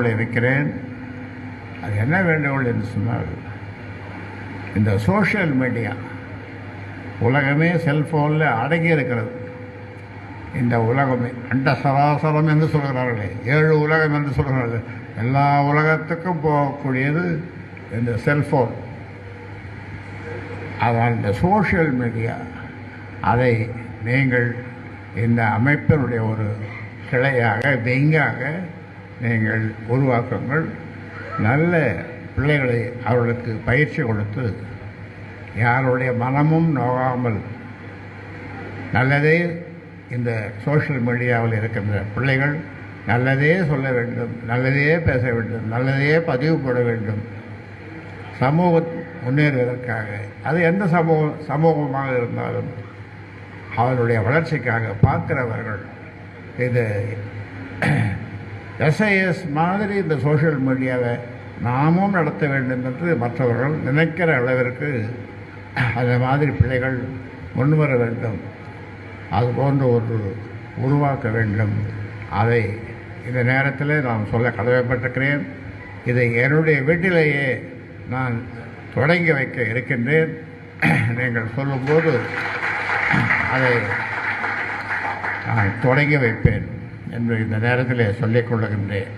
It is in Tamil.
வேண்டுகோளை வைக்கிறேன். அது என்ன வேண்டுகோள் என்று சொன்னால், இந்த சோஷியல் மீடியா உலகமே செல்ஃபோனில் அடங்கி இருக்கிறது. இந்த உலகமே அண்ட சராசரம் என்று சொல்கிறார்களே, 7 உலகம் என்று சொல்கிறார்கள். எல்லா உலகத்துக்கும் போகக்கூடியது இந்த செல்ஃபோன். அதனால் இந்த சோஷியல் மீடியா அதை நீங்கள் இந்த அமைப்பினுடைய ஒரு கிளையாக விங்காக நீங்கள் உருவாக்குங்கள். நல்ல பிள்ளைகளை அவர்களுக்கு பயிற்சி கொடுத்து யாருடைய மனமும் நோகாமல் நல்லதே இந்த சோஷியல் மீடியாவில் இருக்கின்ற பிள்ளைகள் நல்லதே சொல்ல வேண்டும், நல்லதே பேச வேண்டும், நல்லதே பதிவு போட வேண்டும். சமூகம் முன்னேறுவதற்காக, அது எந்த சமூகமாக இருந்தாலும் அவருடைய வளர்ச்சிக்காக பார்க்கிறவர்கள் இது எஸ்ஐஎஸ் மாதிரி இந்த சோஷியல் மீடியாவை நாமும் நடத்த வேண்டும் என்று மற்றவர்கள் நினைக்கிற அளவிற்கு அந்த மாதிரி பிள்ளைகள் முன்வர வேண்டும். அதுபோன்று ஒரு உருவாக்க வேண்டும். அதை இந்த நேரத்தில் நான் சொல்ல கடமைப்பட்டிருக்கிறேன். இதை என்னுடைய வீட்டிலேயே நான் தொடங்கி வைக்க இருக்கின்றேன். நீங்கள் சொல்லும்போது அதை நான் தொடங்கி வைப்பேன் என்று இந்த நேரத்தில் சொல்லிக் கொள்ளுகின்றேன்.